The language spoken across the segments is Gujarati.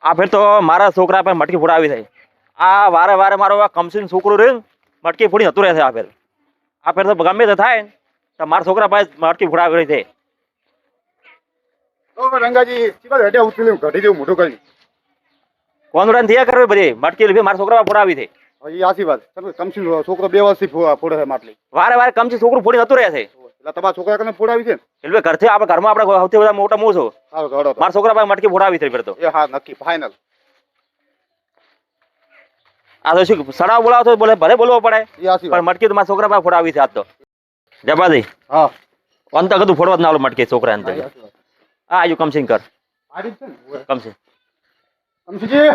આ ફેર તો મારા છોકરા પર મટકી ફોડાવી થઈ. આ વારે વારે મારો આ કમસીન છોકરો રે મટકી ફોડી જતું રહે છે. આ ફેર તો ગમે તે થાય ને તો મારા છોકરા પાસે મટકી ફોડાવી રહી છે. રંગાજી સીધા હેઠે ઉતરી ઘટી જેવું મોટું કરી કોનડાન થયા કરવી બધી મટકી લીધી મારા છોકરા ફોડાવી થઈ. એ આશીર્વાદ તમે કમસી છોકરો 2 વર્ષથી ફોડે છે માટલી વારે વારે કમસી છોકરું ફોડી જતું રહે છે. એટલે તમારા છોકરા કને ફોડાવી છે એટલે ઘરથી આપણે ઘરમાં આપણે સૌથી બધા મોટા હું છું. સારું ઘડો મારા છોકરા પાસે મટકી ફોડાવી થઈ ફેર તો. એ હા નક્કી ફાઇનલ. આ તો શું સડાવ બોલાવો તો બોલે ભલે બોલવો પડે એ આશીર્વાદ પણ મટકી તો મારા છોકરા પાસે ફોડાવી છે આજ તો. જબાદી હા અંત કદું ફોડવા જ ના આવડે મટકી છોકરા અંત. આશીર્વાદ હા આયુ કમસિંગ કર આડી છે ને કમસિંગ. કમસીજી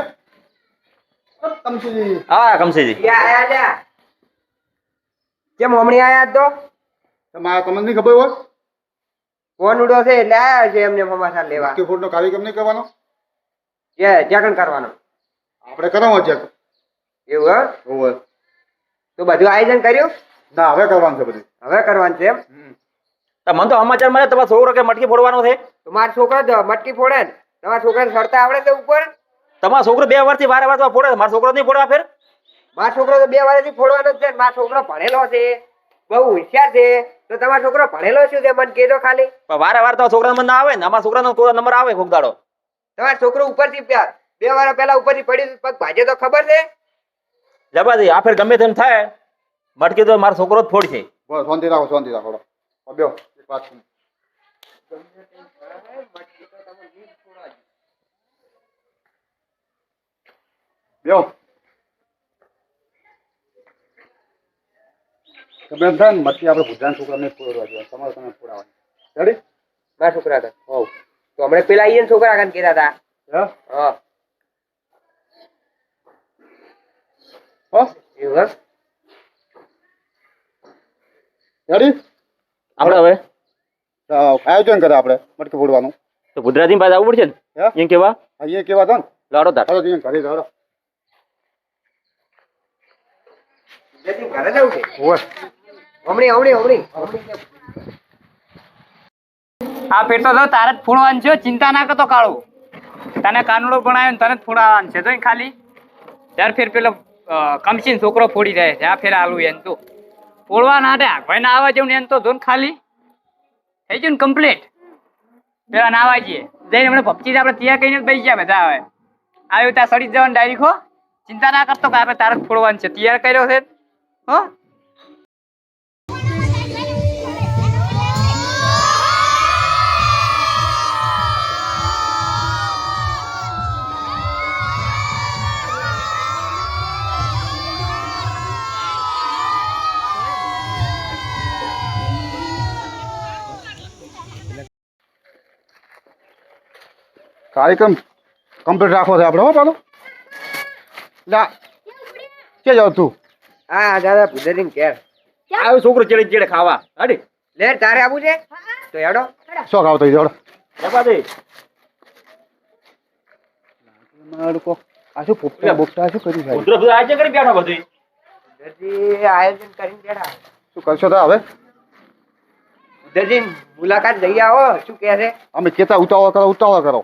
કમસીજી હા કમસિંગજી આયા લ્યા કેમ હમણી આયા તો તમારા તમને નહીં ખબર હોય ફોન ઉડો છે એટલે આયા છે એમને સમાચાર લેવા કે ફોટો કાર્યક્રમ નહીં કરવાનો જે જગન કરવાનો આપણે કરાવો છે એવું હે હોય તો બધું આયોજન કર્યું ના હવે કરવાનું છે બધું હવે કરવાનું છે એમ મને તો સમાચાર મળે તમારા છોકરો કે મટકી ફોડવાનો છે. તો મારા છોકરા તો મટકી ફોડે ને તમારા છોકરાને સરતા આવડે છે ઉપર તમારા છોકરો 2 વર્ષથી વારે વારે ફોડે છે. મારો છોકરો નહીં ફોડવા ફેર. મારો છોકરો તો 2 વર્ષથી ફોડવાનો જ છે ને મારો છોકરો ભણેલો છે બહુ હોશિયાર છે તો તમારો છોકરો ભણેલો શું છે મને કહેજો ખાલી પણ વારે વારે તો છોકરાનો નંબર ના આવે ને. અમારા છોકરાનો નંબર આવે કોક દાડો. તમારો છોકરો ઉપરથી 2 વાર પહેલા ઉપરથી પડ્યું પગ ભાજે તો ખબર છે જબાદી આ ફેર ગમે તેમ થાય મટકી તો મારો છોકરો જ ફોડશે. બસ શાંતિ રાખો બેહો એક વાત કહું. બેહો તમે એમ થાય ને મટકી આપણે ભૂજાન છોકરાને ફોડવા જોઈએ તમારે તમે ફોડાવવાની રેડી મારા છોકરા હતા હોવ તો હમણાં પેલા આવીએ ને છોકરા કાન કહેતા હતા હે હા હો એવું હે રેડી આપણે હવે આયોજન કરે આપણે મટકી ફોડવાનું તો ગુજરાતી પાસે આવવું પડશે ને હે એમ કેવા અહીંયા કેવા હતા ને લાડો તાર. હાલો ત્યાં ઘરે જાઓ જતી ઘરે જવું છે હોય હમણી આ ફેર તો તારે જ ફોડવાનું છે ચિંતા ના કરતો કાળો તને કાનુડો બનાવ્યો ને તને જ ફોડાવવાનું છે તો ખાલી ત્યારે ફેર પેલો કમસીન છોકરો ફોડી જાય છે આ ફેર આલુ એને તો ફોડવા ના દે ભાઈ ના આવવા જેવું ને એને તો ધોન ખાલી થઈ ગયું ને કમ્પ્લીટ પેલા ના આવવા જઈએ જઈને હમણાં ભપચી આપણે તૈયાર કરીને જ બેસી ગયા બધા હવે આવ્યું ત્યાં સડી જવાનું ડાયરેક્ટ હો ચિંતા ના કરતો કે આપણે તારે જ ફોડવાનું છે તૈયાર કર્યો છે હો કાર્યક્રમ કમ્પ્લીટ રાખવો છે આપણે હો પાલો લા કે જાવ તું હા દાદા ભૂદેરી ઘેર આવ્યો છોકરો ચેડે ચેડે ખાવા હાડી લે તારે આવું છે તો હેડો શું ખાવ તો જોડ જબાદી આ શું પોપટા બોપટા શું કર્યું છે કુદરત બધું આજે કરી બેઠા બધું. ઉધરજી આયોજન કરીને બેઠા શું કરશો તો હવે ઉધરજી મુલાકાત લઈ આવો શું કહે છે અમે કેતા ઉતાવળ કરો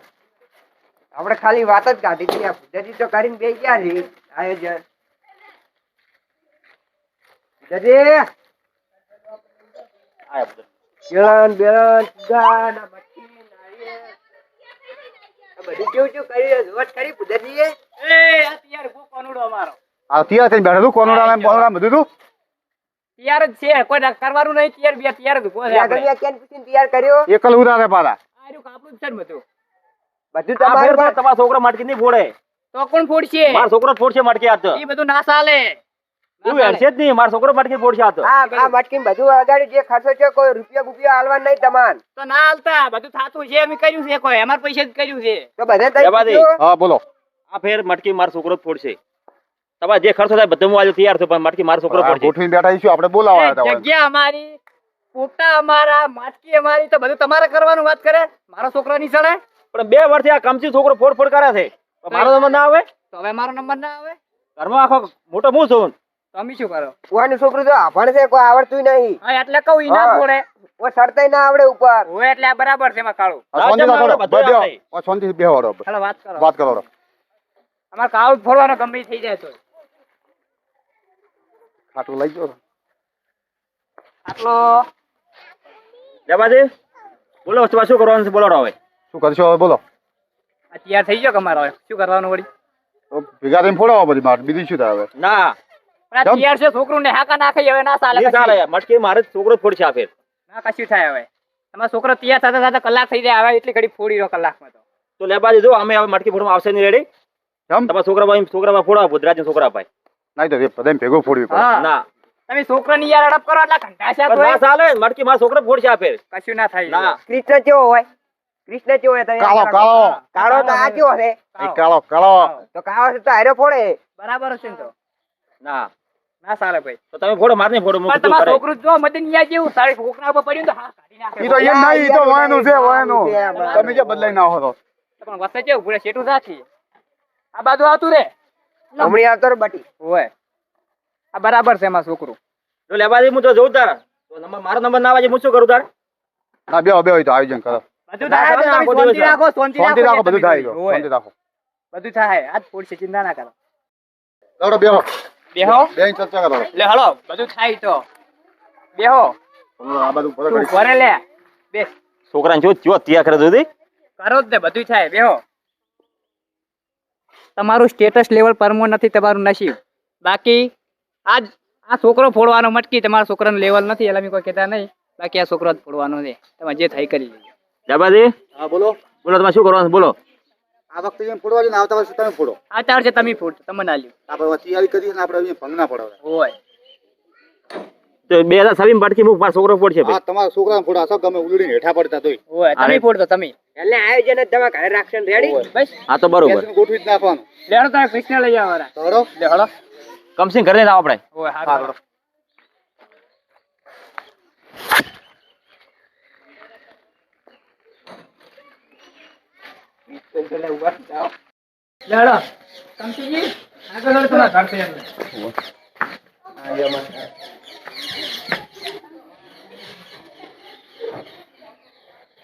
આપણે ખાલી વાત જ કાઢી હતી આ ઉધરજી તો કરીને બે ગયા છે આયોજન ઉધરજી આયા બધા. બેલન બેલન સુગા ના મચ્છી નાળિયેર આ બધું કેવું કેવું કરી જોત કરી ઉધરજીએ એ આ તૈયાર ગો કાનુડો અમારો આ તૈયાર થઈને બેઠા તું કોનોડા ને બોનોડા બધું તું તૈયાર જ છે કોઈ કરવાનું નહીં તૈયાર જ ઉભો છે આપણે આગળ કેન પૂછીને તૈયાર કર્યો એકલ ઉડારે પાડા આ રહ્યું કાપડું જ છે ને બધું બધું આ ફેર તમારું તમારા છોકરો મટકી નહીં ફોડે. તો કોણ ફોડશે મારો છોકરો જ ફોડશે મટકી આજ તો. એ બધું ના ચાલે તું હેડશે જ નહીં. મારો છોકરો મટકી ફોડશે આજ તો. આ મટકી બધું અગાડી જે ખર્ચો છે કોઈ રૂપિયા બુપિયા હાલવા નહીં તમાન તો ના હાલતા બધું થાતું છે અમે કર્યું છે કોઈ અમાર પૈસા જ કર્યું છે તો બધે તઈ જવા દે. પૂછ્યું? હા બોલો આ ફેર મટકી મારો છોકરો જ ફોડશે. તમારે જે ખર્ચો થાય બધું હું આજે તૈયાર છું પણ મટકી મારો છોકરો આ ફોડશે. ગોઠવીને બેઠા છીએ આપણે બોલાવા હતા જગ્યા અમારી પોપટા અમારા માટકી અમારી તો બધું તમારે કરવાનું વાત કરે મારો છોકરો નહીં ચડે પણ 2 વર્ષથી આ કમસી છોકરો ફોડ ફોડ કરે છે. પણ મારો નંબર ના આવે. તો હવે મારો નંબર ના આવે ઘરમાં આખો મોટો હું છું. તો અમે શું કરો કુવાનું છોકરું તો આભણ છે કોઈ આવડતું નહીં હા એટલે કહું ઈ ના હા. ફોડે ઓ સરતાઈ ના આવડે ઉપર હોય એટલે આ બરાબર છે એમાં કાળું શાંતિ રાજ્યમાં રાખો આપણે બધું બેહો આવડે. શાંતિ બેહો ચાલો વાત કરો વાત કરો અમારે કાળું જ ફોડવાનો ગમે ઈ થઈ જાય તો ખાટું લઈ ગયો આટલો લેવાજી બોલો વસ્તુ શું કરવાનું છે બોલો હવે શું કરશો હવે બોલો આ તૈયાર થઈ ગયો કમારો હવે શું કરવાનું વળી તો ભેગા થઈને ફોડાવો બધી માર બીજું શું થાય હવે ના પણ આ તૈયાર છે છોકરું ને હાકા નાખી હવે ના ચાલે નહીં ચાલે મટકી મારે જ છોકરો જ ફોડશે આ ફેર ના કશું થાય હવે તમારો છોકરો તૈયાર સાથે સાથે કલાક થઈ જાય હવે એટલી ઘડી ફોડી રહ્યો કલાકમાં તો લેવાજી જો અમે હવે મટકી ફોડવામાં આવશે નહીં રેડી કેમ તમારા છોકરા ફોડવા ભુજરાજ છોકરા ભાઈ નહીં તો બધા ભેગો ફોડવી પડે હા ના તમે છોકરાની યાર અડપ કરો એટલે કંટાળ્યા પણ ના તો ચાલે મટકી મારા છોકરા ફોડશે આ ફેર કશું ના થાય ના કૃષ્ણ કેવો હોય કૃષ્ણ કેવો હોય તમે કાળો કાળો કાળો તો આ કેવો છે એ કાળો કાળો તો કાળો છે તો હારે ફોડે બરાબર છે ને તો ના ના ચાલે ભાઈ તો તમે ફોડો માર નહીં ફોડો પણ તમારું છોકરું જો મદન યાર જેવું સારી છોકરા ઉપર પડ્યું તો હા કાઢી નાખે ઈ તો એમ નહીં ઈ તો વાયનું છે વાયનું તમે જે બદલાઈ ના હો તો પણ વસે કેવું પૂરે શેઠું સાચી આ બાજુ આવતું રે હમણી આવતો રે બટી હોય આ બરાબર છે એમાં છોકરું જો લેવાજી હું તો જોઉં તાર તો મારો નંબર ના આવે હું શું કરું તાર ના બે હોય તો આયોજન કરો બધું થાય તો તમે શાંતિ રાખો શાંતિ રાખો બધું થાય ગયું હોય. શાંતિ રાખો બધું થાય આજ ફોડશે ચિંતા ના કરો લાવડો બેહો બેહો બેન ચર્ચા કરો લે હળો બધું થાય તો બેહો આ બધું ભલે તું કરી ઘરે લે બેસ છોકરાને જો તૈયાર કરે જોધી કરો જ ને બધું થાય બેહો તમારું સ્ટેટસ લેવલ પરમો નથી તમારું નસીબ બાકી આજ આ છોકરો ફોડવાનો મટકી તમારા છોકરાનું લેવલ નથી એટલે અમે કોઈ કહેતા નહીં બાકી આ છોકરો જ ફોડવાનો છે તમે જે થઈ કરી લેજો લેવાજી હા બોલો બોલો તમે શું કરવાનું છે? બોલો આ વખતે જેમ ફોડવા છે ને આવતા વર્ષે તમે ફોડો આવતા વર્ષે તમે ફોડ તમને ના લ્યો આપણે તૈયારી કરી ને આપણે અહીંયા ભંગ ના પડાવે હોય તો 2026 મટકી હું મારો છોકરો ફોડશે હા ભાઈ તમારા છોકરાને ફોડા છો ગમે ઉલડીને હેઠા પડતા તોય હોય તમે અરે. ફોડતો તમે એટલે આયોજન જ તમારા ઘરે રાખશે રેડી બસ હા તો બરોબર બેસીને ગોઠવી જ નાખવાનું લેણો તમે કૃષ્ણ લઈ આવવાના તો હળો લે હળો કમસિંગ કરી લઈને આવો આપણે હોય હા હારું હળો. લેડો કંતીજી આગળ લડો તમારા ઘર છે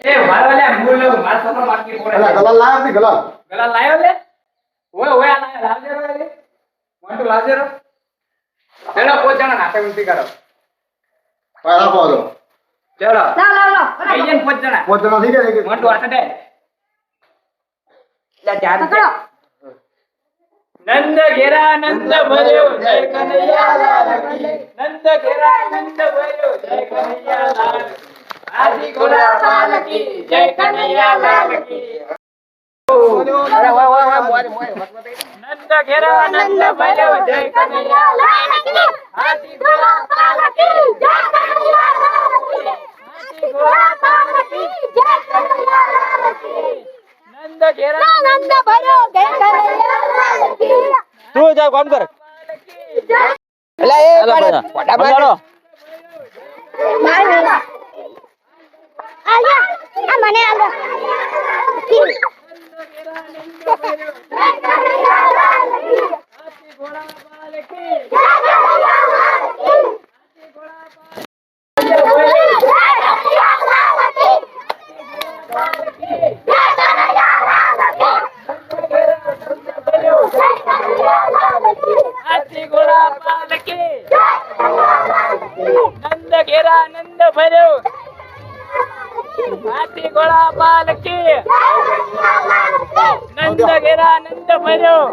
એ મારો લે મૂળ લે માર છોકરો બાકી પડે અલા ગલા લાયા ને ગલા ગલા લાયો લે ઓય આ લાયો લાવજે રો લે મોટો લાવજે રો લેડો કોઈ જણા નાટક નથી કરો પાય રાખો દો લેડો આઈ જન પાંચ જણા પોત જણા થઈ ગયા કે મોટો હાથ દે એટલે ચાર નંદ ઘેરા નંદ ભર્યો જય કનૈયા લાલ કી નંદ ઘેરા નંદ ભર્યો જય કનૈયા લાલ આદિ ઘોડા પાલ કી જય કનૈયા લાલ કી અરે વાય નંદ ઘેરા નંદ ભર્યો જય કનૈયા લાલ કી આદિ ઘોડા પાલ કી જય કનૈયા લાલ કી આદિ ઘોડા પાલ કી જય કનૈયા લાલ કી નંદ ઘેરા નંદ ભર્યો જય કનૈયા લાલ કી તું જા કામ કર એટલે એ હાલો પડે બધા. ફટાફટ. બંધારો. આલ્યા આ મને આલો જય કનૈયા લાલ કી આદિ ઘોડા પાલ કી જય કનૈયા લાલ કી જય કનૈયા લાલ કી જય કનૈયા લાલ કી હાથી ઘોડા પાલકી નંદ ઘેરા નંદ ભર્યો હાથી ઘોડા પાલકી નંદ ઘેરા નંદ ભર્યો